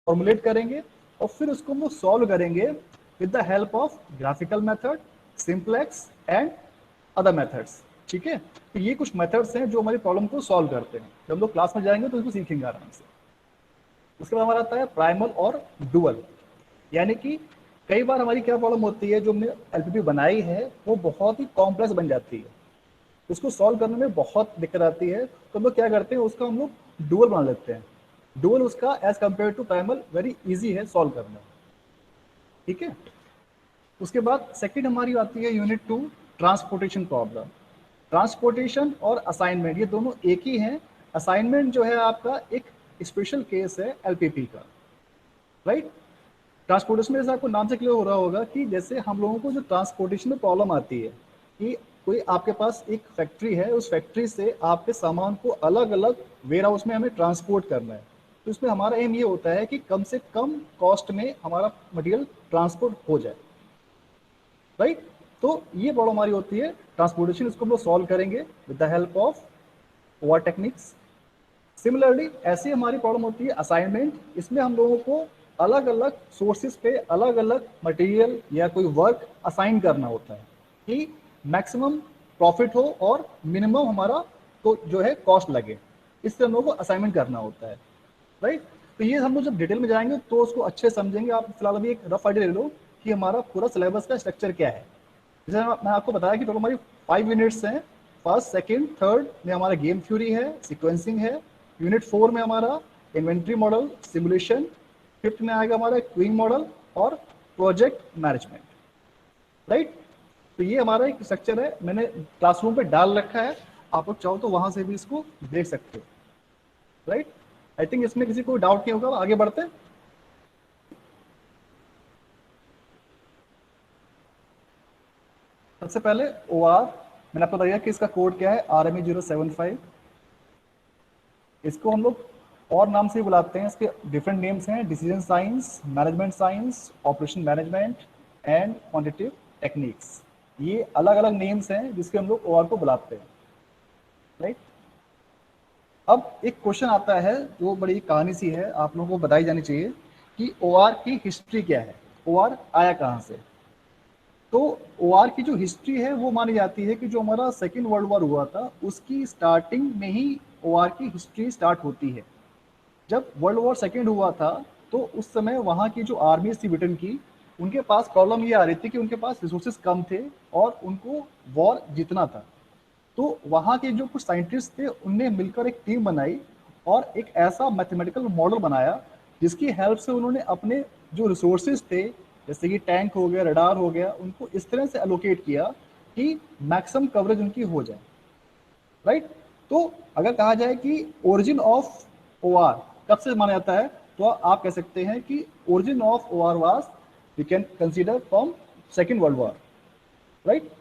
Formulate करेंगे और फिर उसको हम लोग सॉल्व करेंगे with the help of graphical method, simplex and other methods. ठीक है, तो ये कुछ मेथड्स हैं जो हमारी प्रॉब्लम को सॉल्व करते हैं। जब हम लोग क्लास में जाएंगे तो इसको सीखेंगे आराम से। उसके बाद हमारा आता है प्राइमल और डुअल, यानी कि कई बार हमारी क्या प्रॉब्लम होती है, जो हमने एलपीपी बनाई है वो बहुत ही कॉम्प्लेक्स बन जाती है, उसको सॉल्व करने में बहुत दिक्कत आती है, तो हम लोग क्या करते हैं, उसका हम लोग डुअल बना लेते हैं। डुअल उसका as compared to primal very easy है सॉल्व करना। ठीक है, उसके बाद सेकंड हमारी आती है यूनिट 2, ट्रांसपोर्टेशन प्रॉब्लम। ट्रांसपोर्टेशन और असाइनमेंट ये दोनों एक ही हैं। असाइनमेंट जो है आपका एक स्पेशल केस है एलपीपी का, राइट। ट्रांसपोर्टेशन में जैसे आपको नाम से क्लियर हो रहा होगा कि जैसे हम लोगों को जो ट्रांसपोर्टेशन में प्रॉब्लम आती है कि कोई आपके पास एक फैक्ट्री है, उस फैक्ट्री से आपके सामान को अलग अलग वेयर हाउस में हमें ट्रांसपोर्ट करना है, तो इसमें हमारा एम ये होता है कि कम से कम कॉस्ट में हमारा मटेरियल ट्रांसपोर्ट हो जाए, राइट। तो ये प्रॉब्लम हमारी होती है ट्रांसपोर्टेशन, इसको हम लोग सॉल्व करेंगे with the help of OR techniques. Similarly ऐसी हमारी प्रॉब्लम होती है असाइनमेंट, इसमें हम लोगों को अलग अलग सोर्सेज पे अलग अलग मटेरियल या कोई वर्क असाइन करना होता है कि मैक्सिमम प्रॉफिट हो और मिनिमम हमारा तो जो है कॉस्ट लगे, इससे हम लोगों को असाइनमेंट करना होता है, राइट। तो ये हम लोग जब डिटेल में जाएंगे तो उसको अच्छे समझेंगे। आप फिलहाल अभी एक रफ आइडिया ले लो कि हमारा पूरा सिलेबस का स्ट्रक्चर क्या है। जैसे मैं आपको बताया कि टोटल हमारी 5 यूनिट्स हैं। फर्स्ट, सेकंड, थर्ड में हमारा गेम थ्योरी है, सीक्वेंसिंग है। यूनिट 4 में हमारा इन्वेंट्री मॉडल, सिमुलेशन। फिफ्थ में आएगा हमारा क्वीन मॉडल और प्रोजेक्ट मैनेजमेंट, राइट। तो ये हमारा एक स्ट्रक्चर है, मैंने क्लासरूम पे डाल रखा है, आप लोग चाहो तो वहां से भी इसको देख सकते हो, राइट। आई थिंक इसमें किसी को डाउट नहीं होगा, आगे बढ़ते हैं। सबसे पहले OR मैंने आपको बताया कि इसका कोड क्या है, RME075। इसको हम लोग और नाम से ही बुलाते हैं, इसके डिफरेंट नेम्स हैं, decision science, management science, operation management and quantitative techniques. ये अलग अलग नेम्स हैं जिसके हम लोग OR को बुलाते हैं, राइट। अब एक क्वेश्चन आता है जो बड़ी कहानी सी है, आप लोगों को बताई जानी चाहिए कि OR की हिस्ट्री क्या है, OR आया कहाँ से। तो OR की जो हिस्ट्री है वो मानी जाती है कि जो हमारा सेकेंड वर्ल्ड वॉर हुआ था उसकी स्टार्टिंग में ही OR की हिस्ट्री स्टार्ट होती है। जब वर्ल्ड वॉर सेकेंड हुआ था तो उस समय वहाँ की जो आर्मी थी ब्रिटेन की, उनके पास प्रॉब्लम ये आ रही थी कि उनके पास रिसोर्सेज कम थे और उनको वॉर जीतना था। तो वहाँ के जो कुछ साइंटिस्ट थे उनने मिलकर एक टीम बनाई और एक ऐसा मैथमेटिकल मॉडल बनाया जिसकी हेल्प से उन्होंने अपने जो रिसोर्सेज थे, जैसे कि टैंक हो गया, रडार हो गया, उनको इस तरह से एलोकेट किया कि मैक्सिमम कवरेज उनकी हो जाए, राइट। तो अगर कहा जाए कि ओरिजिन ऑफ OR कब से माना जाता है, तो आप कह सकते हैं कि origin of OR was we can consider from second world war, right.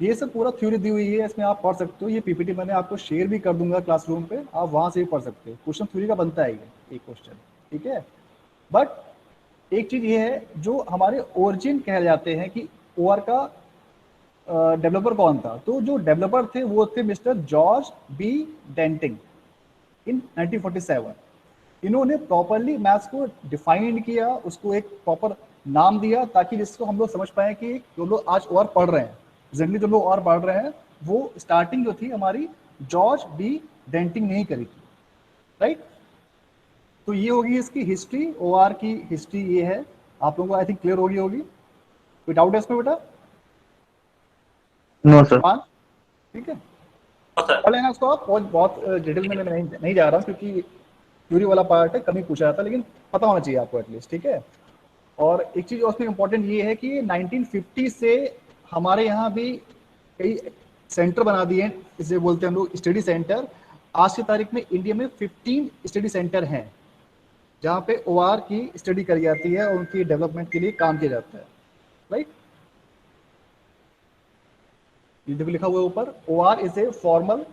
ये सब पूरा थ्योरी दी हुई है, इसमें आप पढ़ सकते हो। ये पीपीटी मैंने आपको शेयर भी कर दूंगा क्लासरूम पे, आप वहां से भी पढ़ सकते हो। क्वेश्चन थ्योरी का बनता है ये एक क्वेश्चन, ठीक है। बट एक चीज ये है, जो हमारे ओरिजिन कहे जाते हैं कि OR का डेवलपर कौन था, तो जो डेवलपर थे वो थे मिस्टर जॉर्ज बी डेंटिंग इन 1947। इन्होंने प्रॉपरली मैथ्स को डिफाइन किया, उसको एक प्रॉपर नाम दिया ताकि जिसको हम लोग समझ पाए कि जो लोग आज OR पढ़ रहे हैं, जनरली जो लोग OR पढ़ रहे हैं, वो स्टार्टिंग जो थी हमारी जॉर्ज बी डेंटिंग ने ही करी थी, राइट। तो ये होगी इसकी हिस्ट्री, OR की हिस्ट्री ये है। आप लोगों को आई थिंक क्लियर होगी। कोई डाउट है इसमें बेटा? No sir. हाँ, ठीक है, पढ़ लेना उसको आप। बहुत बहुत डिटेल में मैं नहीं जा रहा हूँ क्योंकि थ्योरी वाला पार्ट है, कम ही पूछा जाता है, लेकिन पता होना चाहिए आपको एटलीस्ट, ठीक है। और एक चीज़ उसमें इम्पोर्टेंट ये है कि 1950 से हमारे यहाँ भी कई सेंटर बना दिए हैं, इसे बोलते हैं हम लोग स्टडी सेंटर। आज की तारीख में इंडिया में 15 स्टडी सेंटर हैं जहाँ पे OR की स्टडी करी जाती है और उनकी डेवलपमेंट के लिए काम किया जाता है, राइट। ये देखो लिखा हुआ है ऊपर, OR is a formal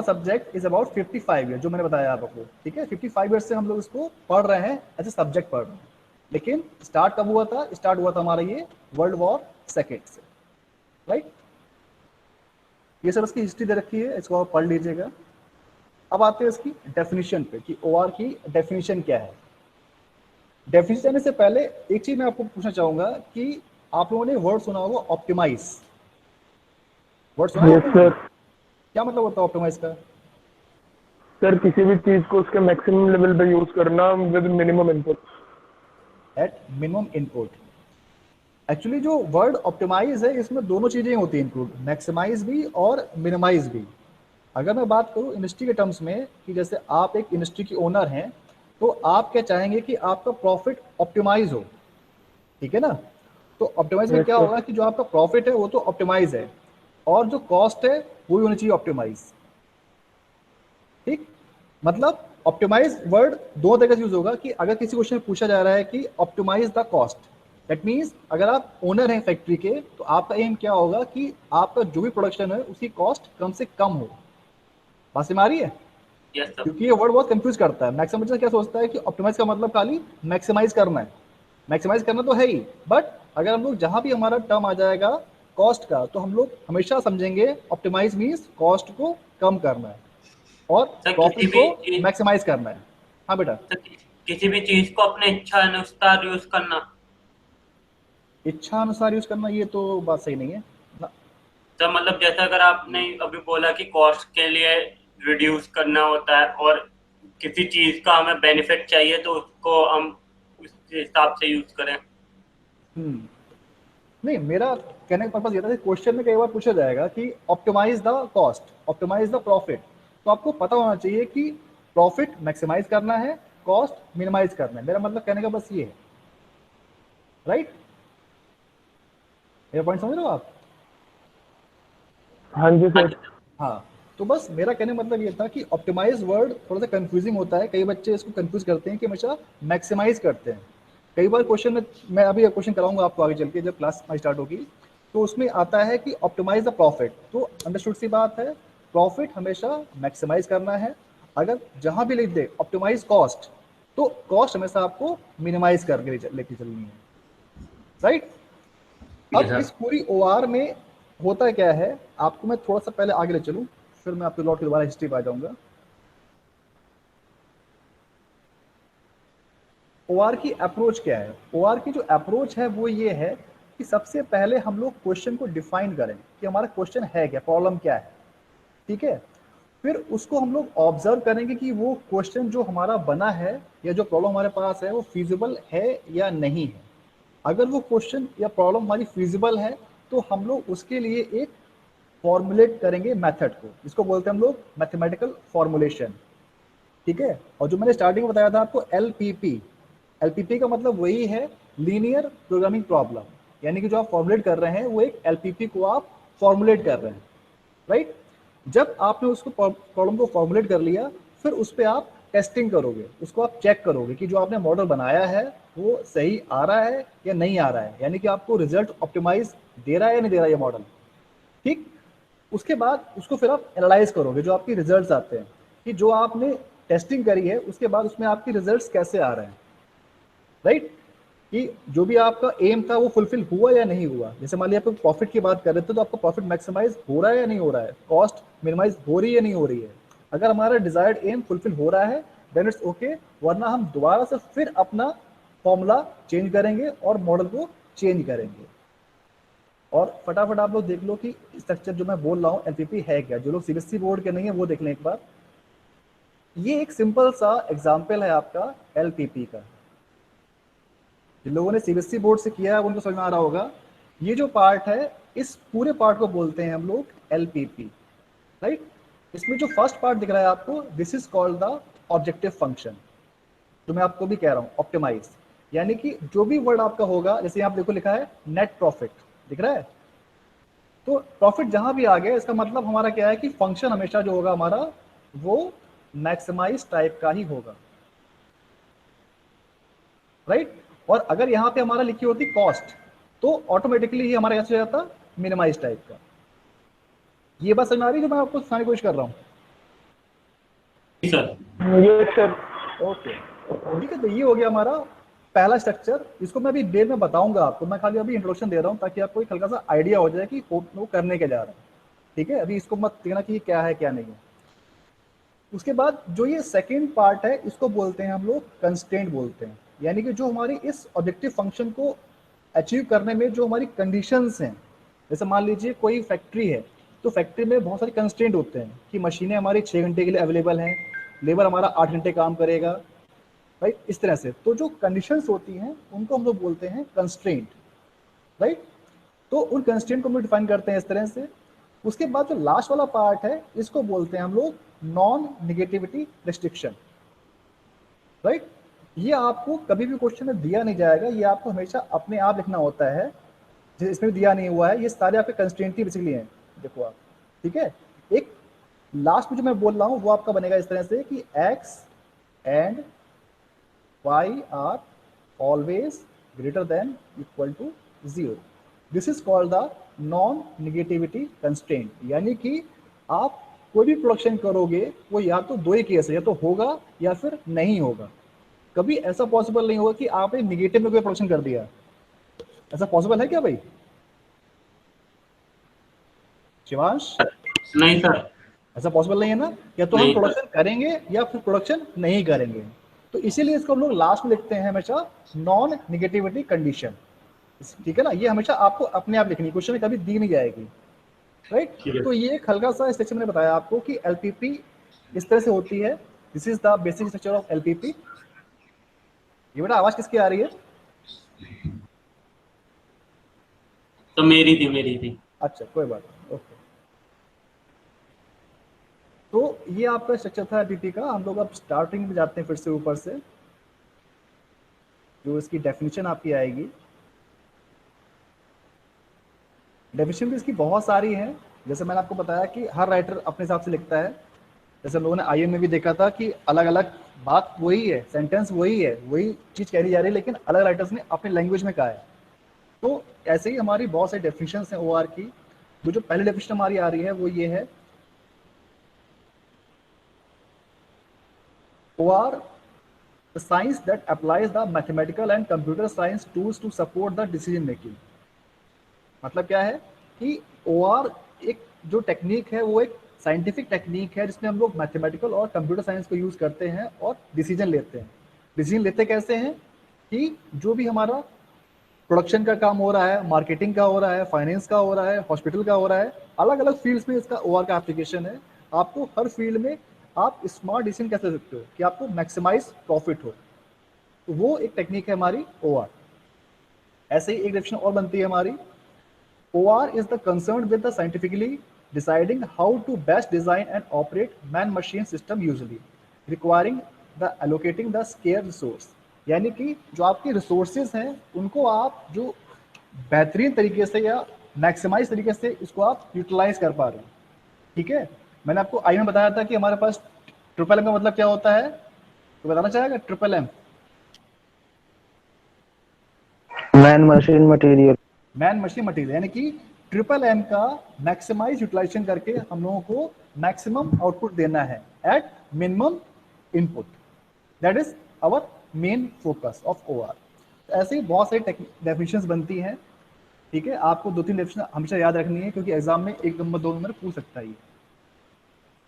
subject is about 55 year, जो मैंने बताया आपको, ठीक है। 55 ईयर से हम लोग इसको पढ़ रहे हैं, एज ए सब्जेक्ट पढ़ रहे हैं। लेकिन स्टार्ट कब हुआ था? स्टार्ट हुआ था हमारा ये वर्ल्ड वॉर सेकेंड से, राइट। ये सर इसकी हिस्ट्री दे रखी है, इसको आप पढ़ लीजिएगा। अब आते हैं इसकी डेफिनेशन पे कि OR की डेफिनेशन क्या है। डेफिनेशन देने से पहले एक चीज मैं आपको पूछना चाहूंगा कि आप लोगों ने वर्ड सुना होगा ऑप्टिमाइज। वर्ड सुना है यस आपने? सर। क्या मतलब होता है ऑप्टिमाइज का? सर किसी भी चीज को उसके मैक्सिमम लेवल पे यूज करना with minimum input. Eight minimum input. Actually जो वर्ड ऑप्टिमाइज है इसमें दोनों चीजें होती हैं इंक्लूड, मैक्सिमाइज भी और मिनिमाइज भी। अगर मैं बात करूं इंडस्ट्री के टर्म्स में कि जैसे आप एक इंडस्ट्री की ओनर हैं, तो आप क्या चाहेंगे कि आपका प्रॉफिट ऑप्टिमाइज हो, ठीक है ना? तो ऑप्टिमाइज में यस क्या सर। होगा कि जो आपका प्रॉफिट है वो तो ऑप्टिमाइज है, और जो कॉस्ट है वो भी होनी चाहिए ऑप्टिमाइज। ठीक, मतलब ऑप्टिमाइज वर्ड दो तरह से यूज होगा कि अगर किसी क्वेश्चन में पूछा जा रहा है कि optimise the cost, that means अगर आप ओनर हैं फैक्ट्री के तो आपका एम क्या होगा कि आपका जो भी प्रोडक्शन है उसकी कॉस्ट कम से कम हो। बात समझ में आ रही है? Yes sir. क्योंकि ये वर्ड बहुत कंफ्यूज करता है। मैक्सिमाइज क्या सोचता है कि ऑप्टिमाइज का मतलब खाली मैक्सिमाइज करना है। मैक्सिमाइज करना तो है ही, बट अगर हम लोग जहां भी हमारा टर्म आ जाएगा कॉस्ट का, तो हम लोग हमेशा समझेंगे ऑप्टिमाइज मीन्स कॉस्ट को कम करना है और सर प्रॉफिट को मैक्सिमाइज करना है। हाँ बेटा। किसी भी चीज को अपने इच्छा अनुसार यूज करना। इच्छा अनुसार यूज करना, ये तो बात सही नहीं है ना। सर मतलब जैसे अगर आपने अभी बोला कि कॉस्ट के लिए रिड्यूस करना होता है और किसी चीज का हमें बेनिफिट चाहिए तो उसको हम उस हिसाब से यूज करें। नहीं, मेरा कहने का पर्पज ये था कि क्वेश्चन में कई बार पूछा जाएगा कि optimise the cost, optimise the profit, तो आपको पता होना चाहिए कि प्रॉफिट मैक्सिमाइज करना है, कॉस्ट मिनिमाइज करना है। मेरा मतलब कहने का बस ये है, राइट? मेरा पॉइंट समझ रहे हो आप? हाँ जी हाँ सर। जी। हाँ, तो बस मेरा कहने का मतलब ये था कि ऑप्टिमाइज वर्ड थोड़ा सा कंफ्यूजिंग होता है, कई बच्चे इसको कंफ्यूज करते हैं कि हमेशा मैक्सिमाइज करते हैं। कई बार क्वेश्चन में, मैं अभी क्वेश्चन कराऊंगा आपको आगे चल के जब क्लास स्टार्ट होगी, तो उसमें आता है कि ऑप्टिमाइज द प्रॉफिट, तो अंडरस्टूड सी बात है, प्रॉफिट हमेशा मैक्सिमाइज करना है। अगर जहां भी लिख दे ऑप्टिमाइज कॉस्ट, तो कॉस्ट हमेशा आपको मिनिमाइज करके लेके चलनी है, राइट? ठीक है अब इस सर। पूरी OR में होता क्या है, आपको मैं थोड़ा सा पहले आगे ले चलूं, फिर मैं आपके लौट के दोबारा हिस्ट्री पे आ जाऊंगा। OR की अप्रोच क्या है? OR की जो अप्रोच है वो ये है कि सबसे पहले हम लोग क्वेश्चन को डिफाइन करें कि हमारा क्वेश्चन है क्या, प्रॉब्लम क्या है, ठीक है? फिर उसको हम लोग ऑब्जर्व करेंगे कि वो क्वेश्चन जो हमारा बना है या जो प्रॉब्लम हमारे पास है वो फीजिबल है या नहीं है। अगर वो क्वेश्चन या प्रॉब्लम हमारी फीजिबल है, तो हम लोग उसके लिए एक फॉर्मुलेट करेंगे मेथड को, जिसको बोलते हैं हम लोग मैथमेटिकल फॉर्मुलेशन, ठीक है? और जो मैंने स्टार्टिंग में बताया था आपको LPP, LPP का मतलब वही है, लीनियर प्रोग्रामिंग प्रॉब्लम, यानी कि जो आप फॉर्मुलेट कर रहे हैं वो एक LPP को आप फॉर्मुलेट कर रहे हैं, राइट? जब आपने उसको प्रॉब्लम को फॉर्मुलेट कर लिया, फिर उस पर आप टेस्टिंग करोगे, उसको आप चेक करोगे कि जो आपने मॉडल बनाया है वो सही आ रहा है या नहीं आ रहा है, यानी कि आपको रिजल्ट ऑप्टिमाइज दे रहा है या नहीं दे रहा है ये मॉडल, ठीक? उसके बाद उसको फिर आप एनालाइज करोगे, जो आपके रिजल्ट्स आते हैं कि जो आपने टेस्टिंग करी है उसके बाद उसमें आपके रिजल्ट्स कैसे आ रहे हैं, राइट? कि जो भी आपका एम था वो फुलफिल हुआ या नहीं हुआ। जैसे मान लिया आप प्रॉफिट की बात कर रहे थे, तो आपका प्रॉफिट मैक्सिमाइज हो रहा है या नहीं हो रहा है, कॉस्ट मिनिमाइज हो रही है या नहीं हो रही है। अगर हमारा डिजायर्ड एम फुलफिल हो रहा है देन इट्स ओके, वरना हम दोबारा से फिर अपना फॉर्मूला चेंज करेंगे और मॉडल को चेंज करेंगे। और फटाफट आप लोग देख लो कि स्ट्रक्चर जो मैं बोल रहा हूँ LPP है क्या। जो लोग CBSE बोर्ड के नहीं है वो देख लें एक बार। ये एक सिंपल सा एग्जाम्पल है आपका LPP का। जिन लोगों ने CBSE बोर्ड से किया है उनको समझ में आ रहा होगा। ये जो पार्ट है, इस पूरे पार्ट को बोलते हैं हम लोग LPP, राइट? इसमें जो फर्स्ट पार्ट दिख रहा है आपको, this is called the objective function, जो मैं आपको भी कह रहा हूँ ऑप्टिमाइज। यानी कि जो भी वर्ड आपका होगा, जैसे यहाँ देखो लिखा है नेट प्रॉफिट, दिख रहा है? तो प्रॉफिट जहां भी आ गया, इसका मतलब हमारा क्या है कि फंक्शन हमेशा जो होगा हमारा वो मैक्सिमाइज टाइप का ही होगा, राइट? और अगर यहाँ पे हमारा लिखी होती कॉस्ट, तो ऑटोमेटिकली ही हमारा कैसे हो जाता, मिनिमाइज टाइप का। ये बात समझ आ रही है जो मैं आपको सिखाने की कोशिश कर रहा हूँ? सर। Yes sir. ओके, ठीक है। तो ये हो गया हमारा पहला स्ट्रक्चर। इसको मैं अभी देर में बताऊंगा आपको, मैं खाली अभी इंट्रोडक्शन दे रहा हूँ ताकि आपको एक हल्का सा आइडिया हो जाए कि वो करने के जा रहा है। ठीक है, अभी इसको मत देखना कि ये क्या है क्या नहीं है। उसके बाद जो ये सेकेंड पार्ट है इसको बोलते हैं हम लोग कंस्ट्रेंट बोलते हैं, यानी कि जो हमारी इस ऑब्जेक्टिव फंक्शन को अचीव करने में जो हमारी कंडीशंस हैं। जैसे मान लीजिए कोई फैक्ट्री है, तो फैक्ट्री में बहुत सारे कंस्ट्रेंट होते हैं कि मशीनें हमारी 6 घंटे के लिए अवेलेबल हैं, लेबर हमारा 8 घंटे काम करेगा, राइट, इस तरह से। तो जो कंडीशंस होती हैं उनको हम लोग बोलते हैं कंस्ट्रेंट, राइट। तो उन कंस्ट्रेंट को हम लोग डिफाइन करते हैं इस तरह से। उसके बाद जो लास्ट वाला पार्ट है इसको बोलते हैं हम लोग नॉन निगेटिविटी रिस्ट्रिक्शन, राइट। ये आपको कभी भी क्वेश्चन में दिया नहीं जाएगा, ये आपको हमेशा अपने आप लिखना होता है, इसमें दिया नहीं हुआ है। ये सारे आपके कंस्ट्रेंट ही बेसिकली हैं, देखो आप, ठीक है। एक लास्ट में जो मैं बोल रहा हूँ वो आपका बनेगा इस तरह से कि x and y are always greater than equal to 0। This is called the non negativity constraint, यानी कि आप कोई भी प्रोडक्शन करोगे वो या तो दो ही केस है, या तो होगा या फिर नहीं होगा। कभी ऐसा पॉसिबल नहीं होगा कि आपने निगेटिव में कोई प्रोडक्शन कर दिया। ऐसा पॉसिबल है क्या भाई शिवांश? नहीं सर, ऐसा पॉसिबल नहीं है ना, या तो हम नहीं प्रोडक्शन करेंगे या फिर प्रोडक्शन नहीं करेंगे। तो इसीलिए इसको हम लोग लास्ट में लिखते हैं हमेशा नॉन निगेटिविटी कंडीशन, ठीक है ना। ये हमेशा आपको अपने आप लिखनी, क्वेश्चन में कभी दी नहीं जाएगी, राइट। तो ये एक हल्का सा स्ट्रक्चर मैंने बताया आपको कि एलपीपी इस तरह से होती है। This is the basic structure of LPP. ये बेटा आवाज किसकी आ रही है? तो मेरी थी। अच्छा कोई बात नहीं, ओके। तो ये आपका स्ट्रक्चर था एलपीपी का। हम लोग अब स्टार्टिंग में जाते हैं फिर से ऊपर से, जो इसकी डेफिनेशन आपकी आएगी। डेफिनेशन भी इसकी बहुत सारी है, जैसे मैंने आपको बताया कि हर राइटर अपने हिसाब से लिखता है। जैसे हम लोगों ने आईएम में भी देखा था कि अलग अलग बात वही है, सेंटेंस वही है, वही चीज़ कह दी जा रही है, लेकिन अलग राइटर्स ने अपने लैंग्वेज में कहा है। तो ऐसे ही हमारी बहुत सारी डेफिनेशंस हैं ओआर की। जो पहली डेफिनेशन हमारी आ रही है वो ये है, OR the science that applies the mathematical and computer science tools to support the decision making। मतलब क्या है कि OR एक जो टेक्निक है वो एक साइंटिफिक टेक्निक है जिसमें हम लोग मैथमेटिकल और कंप्यूटर साइंस को यूज करते हैं और डिसीजन लेते हैं। डिसीजन लेते कैसे हैं कि जो भी हमारा प्रोडक्शन का काम हो रहा है, मार्केटिंग का हो रहा है, फाइनेंस का हो रहा है, हॉस्पिटल का हो रहा है, अलग अलग फील्ड्स में इसका OR का एप्लीकेशन है। आपको हर फील्ड में आप स्मार्ट डिसीजन कैसे ले सकते हो कि आपको मैक्सिमाइज प्रॉफिट हो, तो वो एक टेक्निक है हमारी OR। ऐसे ही एक डेफिनेशन और बनती है हमारी, OR is the concerned with the scientifically deciding how to best design and operate man-machine system usually requiring the allocating the scarce resource। यानी कि जो आपके रिसोर्सेज हैं उनको आप जो बेहतरीन तरीके से या मैक्सिमाइज तरीके से इसको आप यूटिलाइज कर पा रहे हैं, ठीक है। मैंने आपको आई में बताया था कि हमारे पास ट्रिपल एम का मतलब क्या होता है, तो बताना चाहेगा triple M? Man machine material. Man machine material, यानी कि ट्रिपल एम का मैक्सिमाइज यूटिलाइजेशन करके हम लोगों को मैक्सिमम आउटपुट देना है at minimum input. That is our main focus of OR। ऐसे ही बहुत सारी डेफिनेशंस बनती हैं, ठीक है। आपको 2-3 डेफिनेशन हमेशा याद रखनी है क्योंकि एग्जाम में 1 नंबर 2 नंबर पूछ सकता है।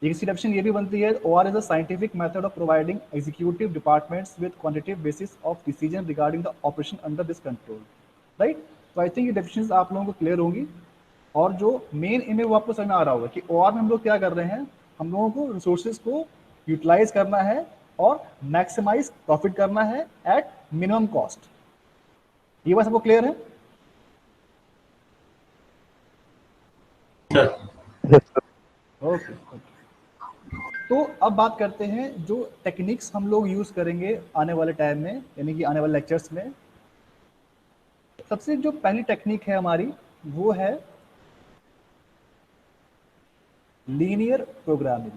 एक सी डेफिनेशन ये भी बनती है, OR is a scientific method of providing executive departments with quantitative basis of decision regarding the operation under this control, right. तो आई थिंक ये डेफिनेशंस आप लोगों को क्लियर होंगी, और जो मेन एम है वो आपको समझ में आ रहा होगा कि OR में हम लोग क्या कर रहे हैं, हम लोगों को रिसोर्सेज को यूटिलाइज करना है और मैक्सिमाइज प्रॉफिट करना है एट मिनिमम कॉस्ट। ये बात सबको क्लियर है? ओके। तो अब बात करते हैं जो टेक्निक्स हम लोग यूज करेंगे आने वाले टाइम में, यानी कि आने वाले लेक्चर्स में। सबसे जो पहली टेक्निक है हमारी वो है लीनियर प्रोग्रामिंग।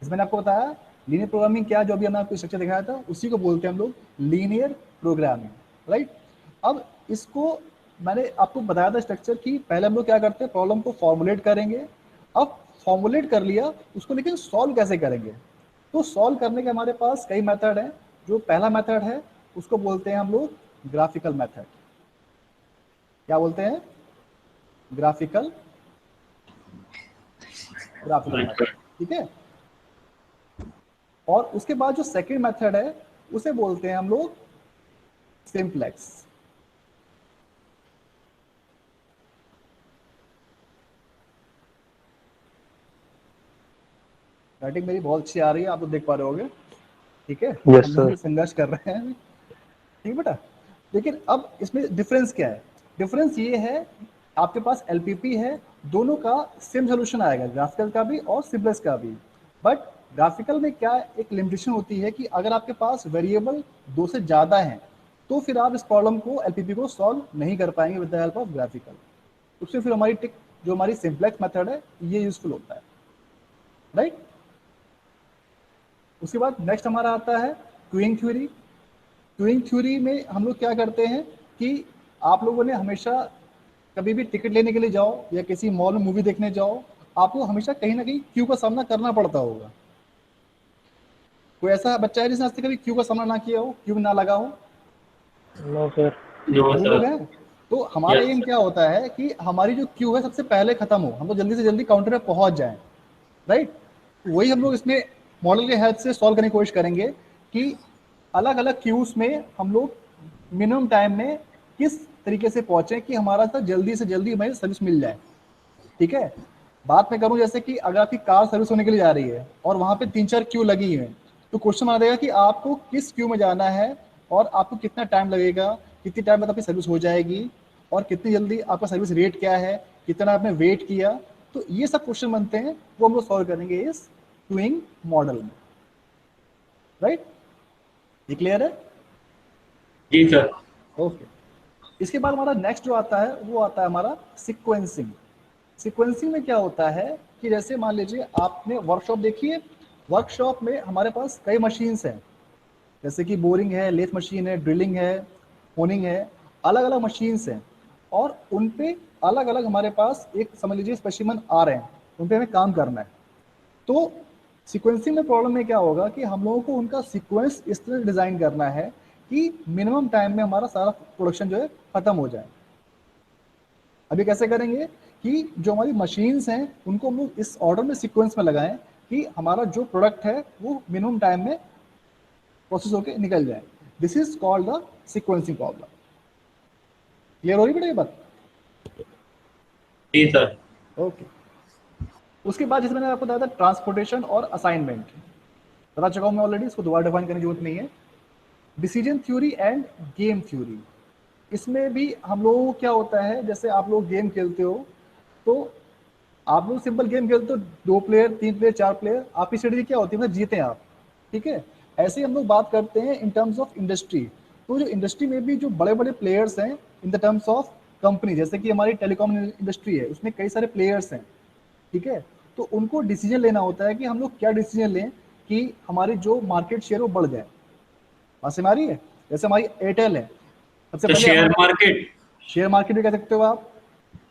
इसमें मैंने आपको बताया लीनियर प्रोग्रामिंग क्या, जो अभी हमने आपको स्ट्रक्चर दिखाया था उसी को बोलते हैं हम लोग लीनियर प्रोग्रामिंग, राइट। अब इसको मैंने आपको बताया था स्ट्रक्चर की, पहले हम लोग क्या करते हैं, प्रॉब्लम को फॉर्मुलेट करेंगे। अब फॉर्मुलेट कर लिया उसको, लेकिन सॉल्व कैसे करेंगे? तो सॉल्व करने के हमारे पास कई मेथड हैं। जो पहला मेथड है उसको बोलते हैं हम लोग ग्राफिकल मेथड। क्या बोलते हैं? ग्राफिकल ग्राफिकल मेथड, ठीक है। और उसके बाद जो सेकंड मेथड है उसे बोलते हैं हम लोग सिंप्लेक्स। राइटिंग मेरी बहुत अच्छी आ रही है, आप लोग देख पा रहे होगे, ठीक है। Yes, हम लोग sir. भी संघर्ष कर रहे हैं, ठीक है बेटा। लेकिन अब इसमें डिफरेंस क्या है? डिफरेंस ये है, आपके पास एलपीपी है, दोनों का सेम सोल्यूशन आएगा, ग्राफिकल का भी और सिंप्लेक्स का भी। बट ग्राफिकल में क्या एक लिमिटेशन होती है कि अगर आपके पास वेरिएबल 2 से ज़्यादा हैं तो फिर आप इस प्रॉब्लम को, एलपीपी को सॉल्व नहीं कर पाएंगे with the help of graphical. उससे फिर हमारी टिक, जो हमारी सिंप्लेक्स मेथड है, ये यूजफुल होता है, राइट। उसके बाद नेक्स्ट हमारा आता है क्यूइंग थ्योरी। क्यूइंग थ्योरी में हम लोग क्या करते हैं कि आप लोगों ने हमेशा कभी भी टिकट लेने के लिए जाओ या किसी मॉल में मूवी देखने जाओ, आपको हमेशा कहीं ना कहीं क्यू का सामना करना पड़ता होगा। कोई ऐसा बच्चा है जिसने आज तक कभी क्यू का सामना ना किया हो, क्यू में ना लगा हो? No, sir. नो वो लोग सर। हैं। तो हमारा Yes, एम sir. क्या होता है कि हमारी जो क्यू है सबसे पहले खत्म हो, हम लोग जल्दी से जल्दी काउंटर पे पहुंच जाएं, राइट। वही हम लोग इसमें मॉडल के हेल्प से सॉल्व करने की कोशिश करेंगे कि अलग अलग क्यूज में हम लोग मिनिमम टाइम में किस तरीके से पहुंचे कि हमारा था जल्दी से जल्दी हमें सर्विस मिल जाए, ठीक है। बात मैं करूं जैसे कि अगर आपकी कार सर्विस होने के लिए जा रही है और वहां पे 3-4 क्यू लगी है, तो क्वेश्चन आ जाएगा कि आपको किस क्यू में जाना है और आपको कितना टाइम लगेगा, कितनी टाइम में आपकी सर्विस हो जाएगी और कितनी जल्दी आपका सर्विस रेट क्या है, कितना आपने वेट किया। तो ये सब क्वेश्चन बनते हैं, वो हम लोग सॉल्व करेंगे इस क्यूइंग मॉडल में, राइट। ये क्लियर है? जी सर। ओके। इसके बाद हमारा नेक्स्ट जो आता है वो आता है हमारा सीक्वेंसिंग। सीक्वेंसिंग में क्या होता है कि जैसे मान लीजिए आपने वर्कशॉप देखी है, वर्कशॉप में हमारे पास कई मशीन्स हैं, जैसे कि बोरिंग है, लेथ मशीन है, ड्रिलिंग है, होनिंग है, अलग अलग मशीन्स हैं और उन पे अलग अलग हमारे पास एक समझ लीजिए स्पेसिमन आ रहे हैं, उन पे हमें काम करना है। तो सीक्वेंसिंग में प्रॉब्लम में क्या होगा कि हम लोगों को उनका सीक्वेंस इस तरह डिज़ाइन करना है कि मिनिमम टाइम में हमारा सारा प्रोडक्शन जो है खत्म हो जाए। अभी कैसे करेंगे कि जो हमारी मशीन्स हैं उनको हम लोग इस ऑर्डर में सीक्वेंस में लगाएं कि हमारा जो प्रोडक्ट है वो मिनिमम टाइम में प्रोसेस होकर निकल जाए। This is called the sequencing problem. Clear हो रही बेटा ये बात? जी सर। ओके। उसके बाद जैसे मैंने आपको बताया था ट्रांसपोर्टेशन और असाइनमेंट, बता चुका हूं मैं ऑलरेडी, इसको दोबारा डिफाइन करने की जरूरत नहीं है। Decision theory end game theory, इसमें भी हम लोगों को क्या होता है, जैसे आप लोग गेम खेलते हो तो आप लोग सिंपल गेम खेलते हो, 2 प्लेयर 3 प्लेयर 4 प्लेयर, आपकी स्ट्रेटेजी क्या होती है, मतलब जीते आप, ठीक है। ऐसे ही हम लोग बात करते हैं इन टर्म्स ऑफ इंडस्ट्री। तो जो इंडस्ट्री में भी जो बड़े बड़े प्लेयर्स हैं in the terms of company, जैसे कि हमारी टेलीकॉम इंडस्ट्री है, उसमें कई सारे प्लेयर्स हैं, ठीक है। तो उनको डिसीजन लेना होता है कि हम लोग क्या डिसीजन लें कि हमारी जो मार्केट शेयर वो बढ़ जाए। बात समझ आ रही है? जैसे हमारी एयरटेल है, सबसे तो पहले शेयर मार्केट। शेयर मार्केट भी कह सकते हो आप।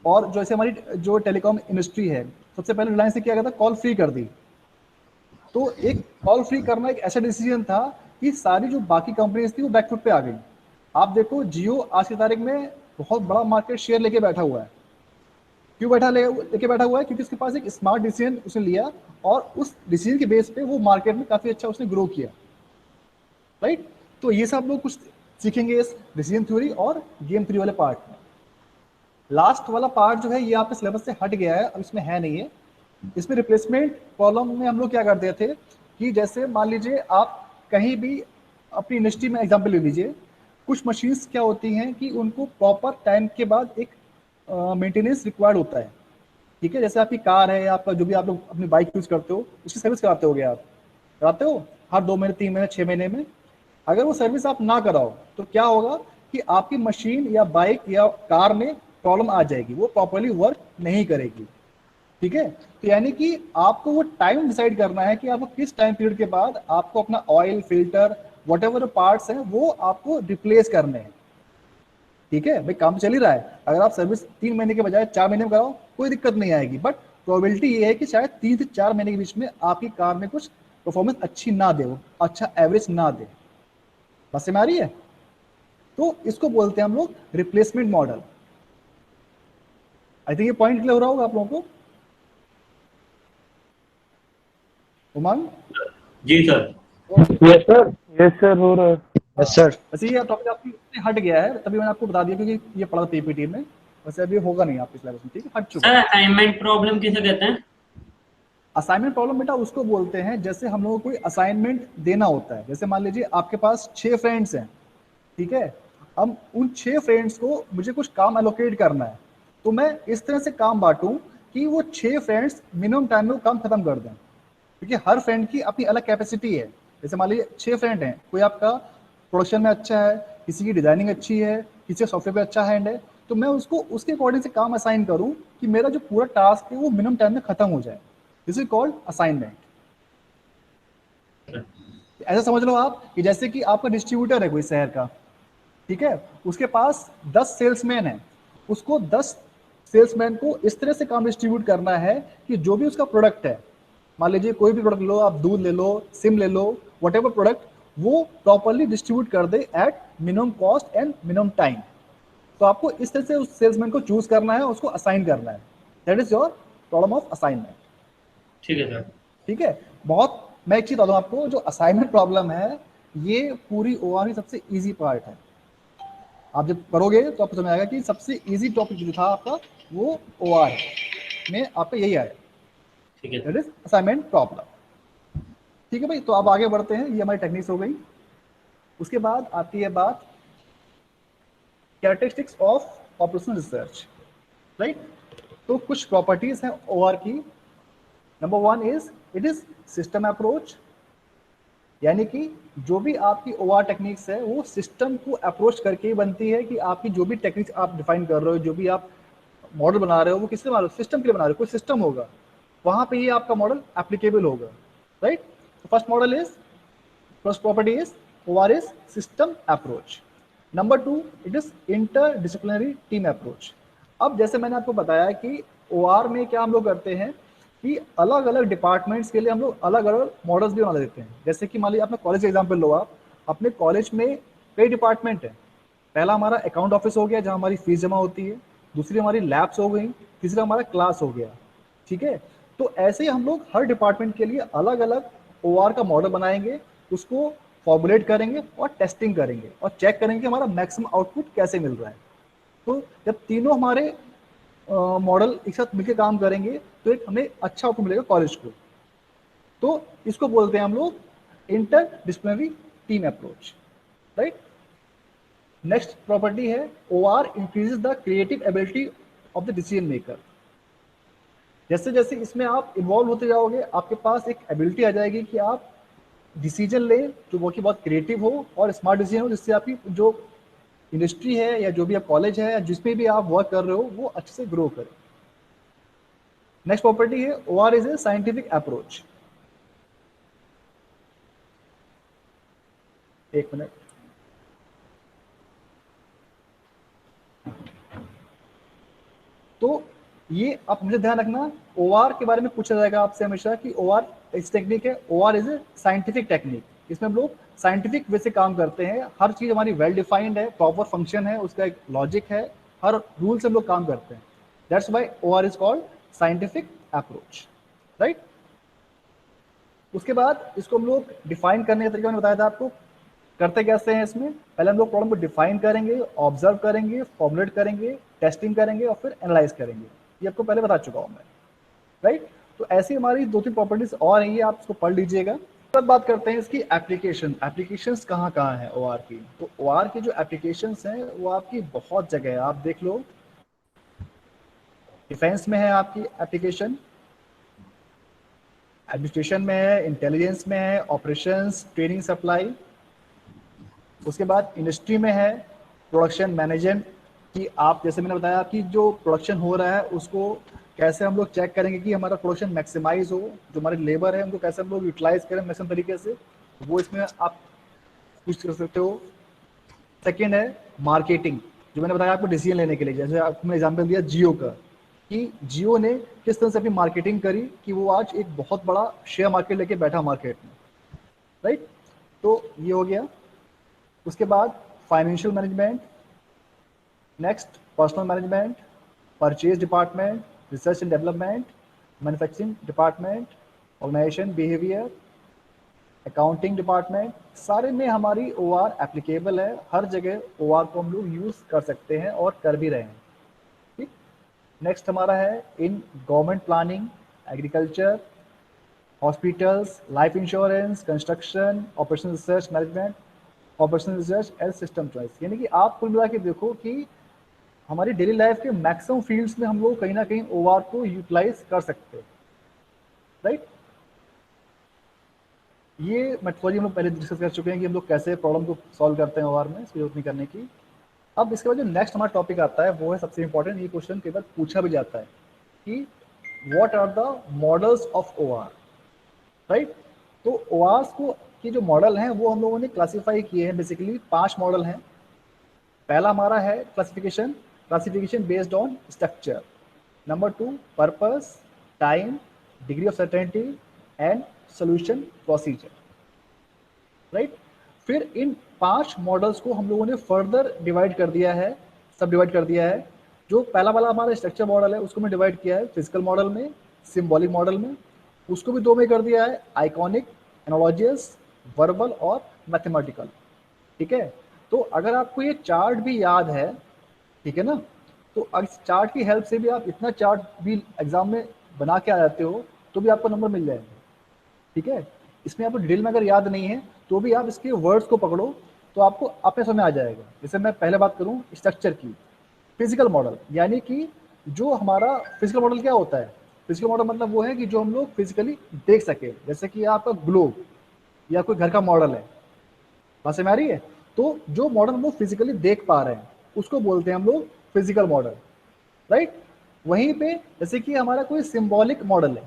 और जैसे हमारी जो टेलीकॉम इंडस्ट्री है, सबसे पहले रिलायंस ने क्या किया था, कॉल फ्री कर दी। तो एक कॉल फ्री करना एक ऐसा डिसीजन था कि सारी जो बाकी कंपनीज थी वो बैकफुट पे आ गई। आप देखो जियो आज की तारीख में बहुत बड़ा मार्केट शेयर लेके बैठा हुआ है। क्यों लेके बैठा हुआ है? क्योंकि उसके पास एक स्मार्ट डिसीजन उसने लिया और उस डिसीजन के बेस पे वो मार्केट में काफी अच्छा उसने ग्रो किया, राइट। तो ये सब लोग कुछ सीखेंगे इस डिसीजन थ्योरी और गेम थ्योरी वाले पार्ट में। लास्ट वाला पार्ट जो है ये आपके सिलेबस से हट गया है, अब इसमें है नहीं है। इसमें रिप्लेसमेंट प्रॉब्लम में हम लोग क्या करते थे कि जैसे मान लीजिए आप कहीं भी अपनी इंडस्ट्री में एग्जाम्पल ले लीजिए, कुछ मशीन्स क्या होती हैं कि उनको प्रॉपर टाइम के बाद एक मेंटेनेंस रिक्वायर्ड होता है, ठीक है। जैसे आपकी कार है या आपका जो भी आप लोग अपनी बाइक यूज करते हो उसकी सर्विस कराते होगे, आप कराते हो हर 2 महीने 3 महीने 6 महीने में। अगर वो सर्विस आप ना कराओ तो क्या होगा कि आपकी मशीन या बाइक या कार में प्रॉब्लम आ जाएगी, वो प्रॉपरली वर्क नहीं करेगी, ठीक है। तो यानी कि आपको वो टाइम डिसाइड करना है कि आपको किस टाइम पीरियड के बाद आपको अपना oil filter what ever parts हैं वो आपको रिप्लेस करने हैं, ठीक है। भाई काम चल ही रहा है, अगर आप सर्विस 3 महीने के बजाय 4 महीने में कराओ कोई दिक्कत नहीं आएगी, बट प्रोबेबिलिटी ये है कि शायद 3 से 4 महीने के बीच में आपकी कार में कुछ परफॉर्मेंस अच्छी ना दे, अच्छा एवरेज ना दे। बस में आ रही है? तो इसको बोलते हैं हम लोग रिप्लेसमेंट मॉडल। आई थिंक ये पॉइंट क्लियर हो रहा होगा आप लोगों को। उमंग? जी sir. Yes sir, yes sir, हो रहा है। Yes sir. वैसे ये टॉपिक आपकी हट गया है, तभी मैंने आपको बता दिया क्योंकि ये पढ़ा पीपीटी में, वैसे अभी होगा नहीं आपके सिलेबस में, ठीक है, हट चुका सर है। असाइनमेंट प्रॉब्लम किसे कहते हैं? असाइनमेंट प्रॉब्लम बेटा उसको बोलते हैं जैसे हम लोगों को कोई असाइनमेंट देना होता है। जैसे मान लीजिए आपके पास 6 फ्रेंड्स हैं, ठीक है, अब उन 6 फ्रेंड्स को मुझे कुछ काम एलोकेट करना है, तो मैं इस तरह से काम बांटूं कि वो 6 फ्रेंड्स मिनिमम टाइम में वो काम खत्म कर दें, क्योंकि हर फ्रेंड की अपनी अलग कैपेसिटी है। जैसे मान लीजिए 6 फ्रेंड हैं, कोई आपका प्रोडक्शन में अच्छा है, किसी की डिजाइनिंग अच्छी है, किसी सॉफ्टवेयर पे अच्छा हैंड है, तो मैं उसको उसके अकॉर्डिंग से काम असाइन करूं कि मेरा जो पूरा टास्क है वो मिनिमम टाइम में खत्म हो जाए। This is called assignment. ऐसा समझ लो आप कि जैसे कि आपका डिस्ट्रीब्यूटर है कोई शहर का, ठीक है, उसके पास 10 सेल्समैन है, उसको 10 सेल्समैन को इस तरह से काम डिस्ट्रीब्यूट करना है कि जो भी उसका प्रोडक्ट है, मान लीजिए कोई भी प्रोडक्ट लो, आप दूध ले लो, सिम ले लो, वट एवर प्रोडक्ट, वो प्रॉपरली डिस्ट्रीब्यूट कर दे at minimum cost and minimum time. तो आपको इस तरह से उस सेल्समैन को चूज करना है, उसको असाइन करना है। That is your problem of assignment. ठीक है सर। ठीक है, बहुत, मैं एक चीज बता दूं आपको, जो असाइनमेंट प्रॉब्लम है ये पूरी ओआर की सबसे इजी पार्ट है। आप जब करोगे तो आपको समझ आएगा कि सबसे इजी टॉपिक जो था आपका वो ओआर में आपका यही आया। ठीक है that sir. Is assignment problem. ठीक है भाई, तो अब आगे बढ़ते हैं, ये हमारी टेक्निक्स हो गई। उसके बाद आती है बात characteristics of operational research, right. तो कुछ प्रॉपर्टीज हैं ओआर की। Number 1 is it is system approach, यानी कि जो भी आपकी ओआर टेक्निक्स है वो सिस्टम को अप्रोच करके ही बनती है, कि आपकी जो भी टेक्निक्स आप डिफाइन कर रहे हो, जो भी आप मॉडल बना रहे हो, वो किससे बना रहे हो? सिस्टम के लिए बना रहे हो, कोई सिस्टम होगा, वहां पे ही आपका मॉडल एप्लीकेबल होगा, right. First property is OR is system approach. Number 2 it is interdisciplinary team approach. अब जैसे मैंने आपको बताया कि ओआर में क्या हम लोग करते हैं कि अलग अलग डिपार्टमेंट्स के लिए हम लोग अलग अलग मॉडल्स भी बना देते हैं। जैसे कि मान लीजिए अपने कॉलेज का एग्जाम्पल लो, आप अपने कॉलेज में कई डिपार्टमेंट है। पहला हमारा अकाउंट ऑफिस हो गया, जहाँ हमारी फीस जमा होती है। दूसरी हमारी लैब्स हो गई। तीसरा हमारा क्लास हो गया, ठीक है। तो ऐसे ही हम लोग हर डिपार्टमेंट के लिए अलग अलग ओआर का मॉडल बनाएंगे, उसको फॉर्मुलेट करेंगे और टेस्टिंग करेंगे और चेक करेंगे हमारा मैक्सिमम आउटपुट कैसे मिल रहा है। तो जब तीनों हमारे मॉडल एक साथ मिलकर काम करेंगे तो एक हमें अच्छा आउटपुट मिलेगा कॉलेज को। तो इसको बोलते हैं हम लोग interdisciplinary team approach, right. Next property है or increases the creative ability of the decision maker. जैसे जैसे इसमें आप इन्वॉल्व होते जाओगे, आपके पास एक एबिलिटी आ जाएगी कि आप डिसीजन लें जो बहुत क्रिएटिव हो और स्मार्ट डिसीजन हो, जिससे आपकी जो इंडस्ट्री है या जो भी आप कॉलेज है या जिसमें भी आप वर्क कर रहे हो वो अच्छे से ग्रो करे। नेक्स्ट प्रॉपर्टी है OR is a scientific approach. एक मिनट, तो ये आप मुझे ध्यान रखना, ओआर के बारे में पूछा जाएगा आपसे हमेशा कि ओआर इस टेक्निक है, OR is a scientific technique. इसमें हम लोग साइंटिफिक वे से काम करते हैं, हर चीज हमारी वेल डिफाइंड है, प्रॉपर फंक्शन है, उसका एक लॉजिक है, हर रूल से हम लोग काम करते हैं। That's why OR is called scientific approach, right. उसके बाद इसको हम लोग डिफाइन करने का तरीका मैंने बताया था आपको। करते कैसे हैं इसमें, पहले हम लोग प्रॉब्लम को डिफाइन करेंगे, ऑब्जर्व करेंगे, फॉर्मुलेट करेंगे, टेस्टिंग करेंगे और फिर एनालाइज करेंगे। ये आपको पहले बता चुका हूं मैं, राइट। तो ऐसी हमारी 2-3 प्रॉपर्टीज और हैं, आप इसको पढ़ लीजिएगा। तब बात करते हैं इसकी एप्लीकेशन। एप्लीकेशंस कहाँ कहाँ है ओआर की? तो ओआर की जो एप्लीकेशंस हैं वो आपकी बहुत जगह है, आप देख लो। डिफेंस में है आपकी एप्लीकेशन, एडमिनिस्ट्रेशन में है, इंटेलिजेंस में है, ऑपरेशंस, ट्रेनिंग, सप्लाई। उसके बाद इंडस्ट्री में है प्रोडक्शन मैनेजमेंट, कि आप जैसे मैंने बताया कि जो प्रोडक्शन हो रहा है उसको कैसे हम लोग चेक करेंगे कि हमारा प्रोडक्शन मैक्सिमाइज हो, जो हमारे लेबर है उनको कैसे हम लोग यूटिलाइज करें मैक्सिमम तरीके से, वो इसमें आप कुछ कर सकते हो। सेकेंड है मार्केटिंग, जो मैंने बताया आपको डिसीजन लेने के लिए। जैसे आपको मैंने एग्जाम्पल दिया जियो का, कि जियो ने किस तरह से अपनी मार्केटिंग करी कि वो आज एक बहुत बड़ा शेयर मार्केट लेके बैठा मार्केट में, राइट। तो ये हो गया। उसके बाद financial management, next personal management, purchase department, research and development, manufacturing department, organisation behaviour, accounting department, सारे में हमारी OR एप्लीकेबल है। हर जगह OR को हम लोग यूज़ कर सकते हैं और कर भी रहे हैं। ठीक। नेक्स्ट हमारा है in government planning, agriculture, hospitals, life insurance, construction, operation research management, operation research and system choice. यानी कि आप कुल मिला के देखो कि हमारी डेली लाइफ के मैक्सिमम फील्ड्स में हम लोग कहीं ना कहीं OR को यूटिलाइज कर सकते हैं, राइट। ये मेथोडोलॉजी हम लोग पहले डिस्कस कर चुके हैं कि हम लोग कैसे प्रॉब्लम को सॉल्व करते हैं OR में, इसकी जरूरत नहीं करने की। अब इसके बाद जो नेक्स्ट हमारा टॉपिक आता है वो है सबसे इंपॉर्टेंट। ये क्वेश्चन कई बार पूछा भी जाता है कि what are the models of OR, right. तो ORs को की जो मॉडल हैं वो हम लोगों ने क्लासीफाई किए हैं। बेसिकली 5 मॉडल हैं। पहला हमारा है classification based on structure. Number 2 purpose, time, degree of certainty and solution procedure, right. फिर इन 5 मॉडल्स को हम लोगों ने फर्दर डिवाइड कर दिया है, सब डिवाइड कर दिया है। जो पहला वाला हमारा स्ट्रक्चर मॉडल है उसको मैं डिवाइड किया है फिजिकल मॉडल में, सिंबॉलिक मॉडल में। उसको भी 2 में कर दिया है, आइकॉनिक, एनालॉजियस, वर्बल और मैथमेटिकल। ठीक है। तो अगर आपको ये चार्ट भी याद है, ठीक है ना, तो इस चार्ट की हेल्प से भी आप इतना चार्ट भी एग्जाम में बना के आ जाते हो तो भी आपको नंबर मिल जाएंगे। ठीक है। इसमें आपको डिटेल में अगर याद नहीं है तो भी आप इसके वर्ड्स को पकड़ो तो आपको अपने समझ में आ जाएगा। जैसे मैं पहले बात करूं स्ट्रक्चर की, फिजिकल मॉडल, यानी कि जो हमारा फिजिकल मॉडल क्या होता है, फिजिकल मॉडल मतलब वो है कि जो हम लोग फिजिकली देख सके। जैसे कि आपका ग्लोब या कोई घर का मॉडल है, बात समझ में आ रही है। तो जो मॉडल हम लोग फिजिकली देख पा रहे हैं उसको बोलते हैं हम लोग फिजिकल मॉडल, राइट। वहीं पे जैसे कि हमारा कोई सिंबॉलिक मॉडल है।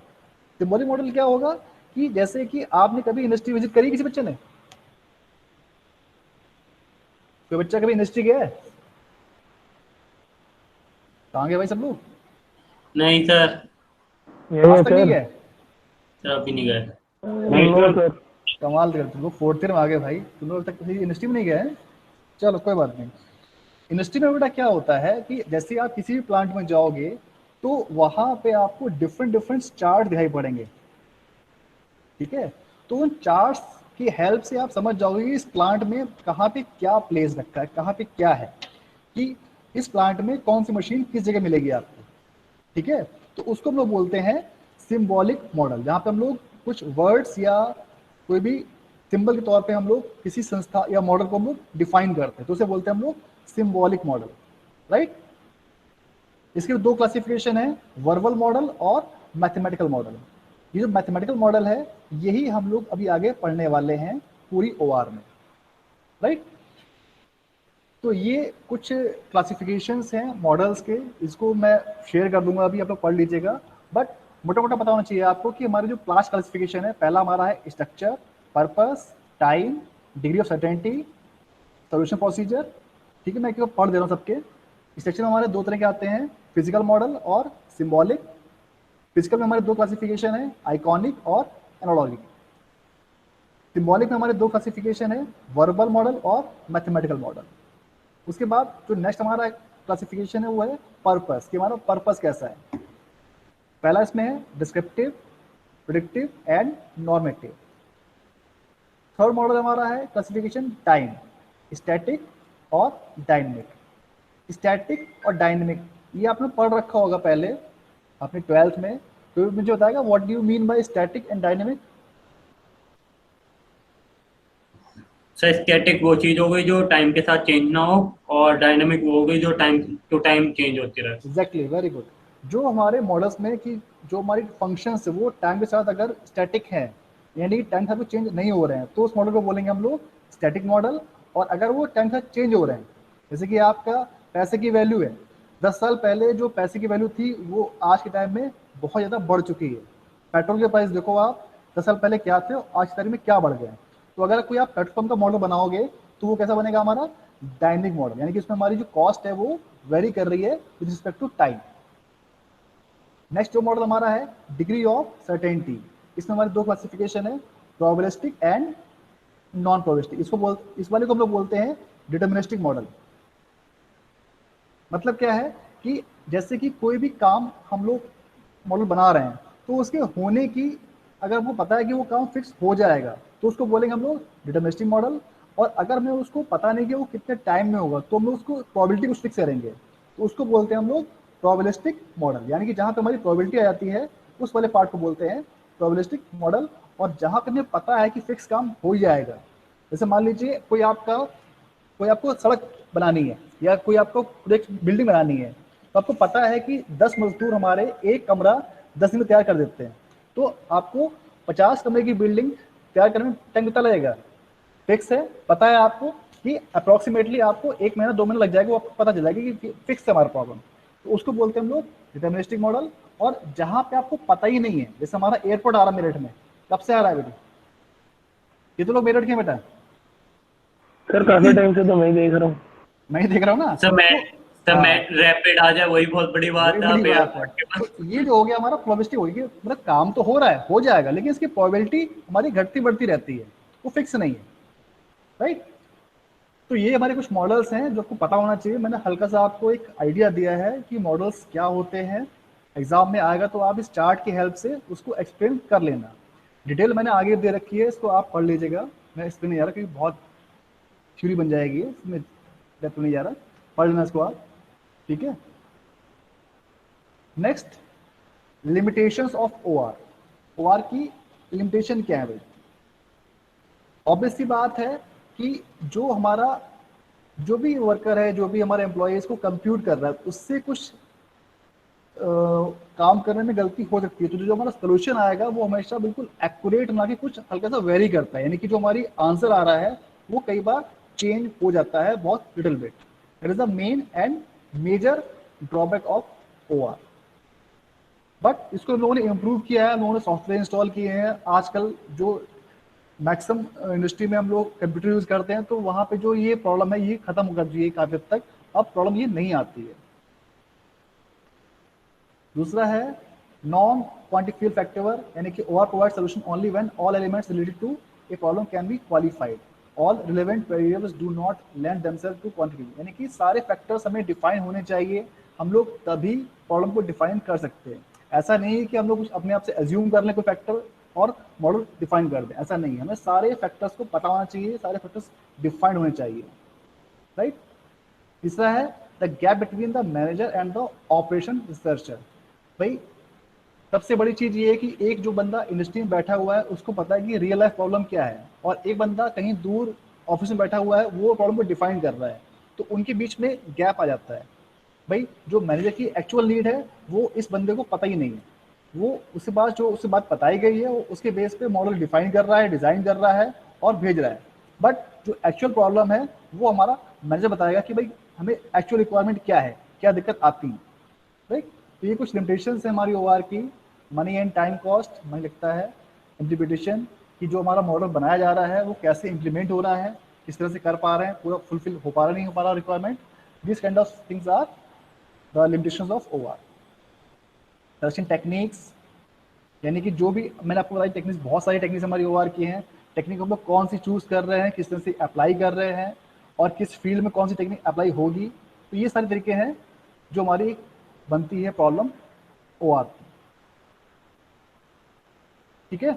सिंबॉलिक मॉडल क्या होगा कि जैसे कि आपने कभी यूनिवर्सिटी विजिट करी, किसी बच्चे ने, कोई बच्चा कभी यूनिवर्सिटी गया है? कहाँ गए भाई सब लोग? नहीं सर, यही है आज तक नहीं सर। गए? सर अभी नहीं गए। No sir. कमाल कर, तुम लोग 4th ईयर में आ गए भाई, तुम लोग तक किसी यूनिवर्सिटी में नहीं गए हैं। चलो कोई बात नहीं। यूनिवर्सिटी में बेटा क्या होता है कि जैसे आप किसी भी प्लांट में जाओगे तो वहां पे आपको डिफरेंट डिफरेंट चार्ट दिखाई पड़ेंगे। ठीक है। तो उन चार्ट्स की हेल्प से आप समझ जाओगे कि इस प्लांट में कहाँ पे क्या प्लेस रखा है, कहाँ पे क्या है, कि इस प्लांट में कौन सी मशीन किस जगह मिलेगी आपको। ठीक है। तो उसको हम लोग बोलते हैं सिंबॉलिक मॉडल, जहाँ पे हम लोग कुछ वर्ड्स या कोई भी सिंबल के तौर पे हम लोग किसी संस्था या मॉडल को हम लोग डिफाइन करते हैं, तो उसे बोलते हैं हम लोग सिंबॉलिक मॉडल, राइट। इसके 2 क्लासिफिकेशन है, वर्बल मॉडल और मैथमेटिकल मॉडल। ये जो मैथमेटिकल मॉडल है यही हम लोग अभी आगे पढ़ने वाले हैं पूरी OR में, राइट। तो ये कुछ क्लासिफिकेशंस हैं मॉडल्स के, इसको मैं शेयर कर दूंगा, अभी आप लोग पढ़ लीजिएगा। बट मोटा मोटा पता होना चाहिए आपको कि हमारे जो 5 क्लासिफिकेशन है, पहला हमारा है structure, purpose, time, degree of certainty, solution procedure. ठीक है, मैं एक पढ़ दे रहा हूँ सबके। स्ट्रक्चर में हमारे 2 तरह के आते हैं, फिजिकल मॉडल और सिंबॉलिक। फिजिकल में हमारे 2 क्लासिफिकेशन है, आइकॉनिक और एनालॉजिक। सिंबॉलिक में हमारे 2 क्लासिफिकेशन है, वर्बल मॉडल और मैथमेटिकल मॉडल। उसके बाद जो नेक्स्ट हमारा क्लासिफिकेशन है वो है पर्पस, कि हमारा पर्पस कैसा है। पहला इसमें है descriptive, predictive and normative. Third model हमारा है क्लासिफिकेशन टाइम, स्टैटिक और डायनेमिक। स्टैटिक और डायनेमिक ये आपने पढ़ रखा होगा पहले अपने 12th में, तो मुझे बताएगा what do you mean by static and dynamic? Sir static वो चीज हो गई जो टाइम के साथ चेंज ना हो, और डायनामिक वो हो गई जो टाइम टू टाइम चेंज होती रहे। Exactly, very good. जो हमारे मॉडल्स में कि जो हमारी फंक्शंस है वो टाइम के साथ अगर स्टैटिक है, यानी कि टाइम के साथ चेंज नहीं हो रहे हैं, तो उस मॉडल को बोलेंगे हम लोग स्टैटिक मॉडल। और अगर वो टाइम के साथ चेंज हो रहे हैं, जैसे कि आपका पैसे की वैल्यू है, 10 साल पहले जो पैसे की वैल्यू थी वो आज के टाइम में बहुत ज़्यादा बढ़ चुकी है। पेट्रोल के प्राइस देखो आप, 10 साल पहले क्या थे और आज के टाइम में क्या बढ़ गए हैं। तो अगर कोई आप पेट्रोल पंप का मॉडल बनाओगे तो वो कैसा बनेगा हमारा डायनेमिक मॉडल, यानी कि इसमें हमारी जो कॉस्ट है वो वेरी कर रही है with respect to time. Next जो मॉडल हमारा है डिग्री ऑफ सर्टेनिटी। इसमें हमारे 2 क्लासिफिकेशन है, प्रोबेबिलिस्टिक एंड नॉन प्रोबेबिलिस्टिक। इस वाले को हम लोग बोलते हैं डिटर्मिनिस्टिक मॉडल। मतलब क्या है कि जैसे कि कोई भी काम हम लोग मॉडल बना रहे हैं तो उसके होने की अगर वो पता है कि वो काम फिक्स हो जाएगा तो उसको बोलेंगे हम लोग डिटरमिनिस्टिक मॉडल, और अगर हमें उसको पता नहीं कि वो कितने टाइम में होगा तो हम लोग उसको प्रोबेबिलिटी कुछ फिक्स करेंगे, तो उसको बोलते हैं हम लोग प्रोबेबिलिस्टिक मॉडल। यानी कि जहाँ पे हमारी प्रोबेबिलिटी आ जाती है उस वाले पार्ट को बोलते हैं प्रोबेबिलिस्टिक मॉडल। और जहाँ पे हमें पता है कि फिक्स काम हो ही जाएगा, जैसे मान लीजिए कोई आपको सड़क बनानी है या कोई आपको एक बिल्डिंग बनानी है, तो आपको पता है कि 10 मजदूर हमारे एक कमरा 10 दिन में तैयार कर देते हैं, तो आपको 50 कमरे की बिल्डिंग तैयार करने में टाइम कितना लगेगा, फिक्स है, पता है आपको कि अप्रोक्सीमेटली आपको 1 महीना 2 महीना लग जाएगा, वो आपको पता चल जाएगा कि फिक्स है हमारा प्रॉब्लम, तो उसको बोलते हैं हम लोग डिटरमिनिस्टिक मॉडल। और जहाँ पे आपको पता ही नहीं है, जैसे हमारा एयरपोर्ट आ रहा है मेरठ में, कब से आ रहा है बेटी, कितने लोग मेरठ के हैं बेटा? सर काफी टाइम से तो मैं ही देख रहा हूँ। मैं ही देख रहा हूँ ना। सर मैं तो सर मैं हाँ, रैपिड आ जाए वही बहुत बड़ी वही बात है, बड़ी आप बात है। एयरपोर्ट के तो पास। ये जो हो गया हमारा प्रोबेबिलिटी होगी, मतलब काम तो हो रहा है, हो जाएगा, लेकिन इसकी प्रोबेबिलिटी हमारी घटती बढ़ती रहती है, वो फिक्स नहीं है, राइट। तो ये हमारे कुछ मॉडल्स हैं जो आपको पता होना चाहिए। मैंने हल्का सा आपको एक आइडिया दिया है कि मॉडल्स क्या होते हैं। एग्जाम में आएगा तो आप इस चार्ट की हेल्प से उसको एक्सप्लेन कर लेना। डिटेल मैंने आगे दे रखी है, इसको आप पढ़ लीजिएगा। मैं इस पर नहीं जा रहा क्योंकि बहुत थ्योरी बन जाएगी, इसमें डेप्थ नहीं जा रहा, पढ़ लेना इसको आप, ठीक है। Next, limitations of OR. OR की लिमिटेशन क्या है भाई? ऑब्वियस सी बात है कि जो हमारा जो भी वर्कर है, जो भी हमारा एम्प्लॉय इसको कंप्यूट कर रहा है, उससे कुछ काम करने में गलती हो सकती है, तो जो हमारा सोल्यूशन आएगा वो हमेशा बिल्कुल एक्यूरेट ना कि कुछ हल्का सा वेरी करता है, यानी कि जो हमारी आंसर आ रहा है वो कई बार चेंज हो जाता है बहुत little bit. It is the main and major drawback of OR. But इसको लोगों ने इम्प्रूव किया है, लोगों ने सॉफ्टवेयर इंस्टॉल किए हैं। आजकल जो मैक्सिमम इंडस्ट्री में हम लोग कंप्यूटर यूज करते हैं, तो वहाँ पे जो ये प्रॉब्लम है ये खत्म हो गई है काफी हद तक, अब प्रॉब्लम ये नहीं आती है। दूसरा है नॉन क्वांटिफियल फैक्टर, यानी कि OR provide solution only when all elements related to a problem can be qualified, all relevant variables do not lend themselves to quantity. यानी कि सारे फैक्टर्स हमें डिफाइन होने चाहिए, हम लोग तभी प्रॉब्लम को डिफाइन कर सकते हैं। ऐसा नहीं है कि हम लोग कुछ अपने आप से एज्यूम कर लें कोई फैक्टर और मॉडल डिफाइन कर दें, ऐसा नहीं है। हमें सारे फैक्टर्स को पता होना चाहिए, सारे फैक्टर्स डिफाइंड होने चाहिए, राइट। तीसरा है the gap between the manager and the operation researcher. भाई सबसे बड़ी चीज ये है कि एक जो बंदा इंडस्ट्री में बैठा हुआ है उसको पता है कि रियल लाइफ प्रॉब्लम क्या है, और एक बंदा कहीं दूर ऑफिस में बैठा हुआ है वो प्रॉब्लम को डिफाइन कर रहा है, तो उनके बीच में गैप आ जाता है। भाई जो मैनेजर की एक्चुअल नीड है वो इस बंदे को पता ही नहीं है, वो उसके बाद जो उससे बात बताई गई है वो उसके बेस पे मॉडल डिफाइन कर रहा है, डिजाइन कर रहा है और भेज रहा है। बट जो एक्चुअल प्रॉब्लम है वो हमारा मैनेजर बताएगा कि भाई हमें एक्चुअल रिक्वायरमेंट क्या है, क्या दिक्कत आती है, राइट। तो ये कुछ लिमिटेशन है हमारी ओआर की। मनी एंड टाइम कॉस्ट, मुझे लगता है इम्प्लीमेंटेशन कि जो हमारा मॉडल बनाया जा रहा है वो कैसे इम्प्लीमेंट हो रहा है, किस तरह से कर पा रहे हैं, पूरा फुलफिल हो पा रहा नहीं हो पा रहा requirement. This kind of things are the limitations of OR. Searching techniques, यानी कि जो भी मैंने आपको बताई टेक्निक्स, बहुत सारी टेक्निक्स हमारी ओआर की हैं। टेक्निक हम लोग कौन सी चूज कर रहे हैं, किस तरह से अप्लाई कर रहे हैं और किस फील्ड में कौन सी टेक्निक अप्लाई होगी, तो ये सारे तरीके हैं जो हमारी बनती है प्रॉब्लम ओआर की, ठीक है।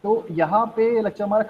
तो यहाँ पे लेक्चर हमारा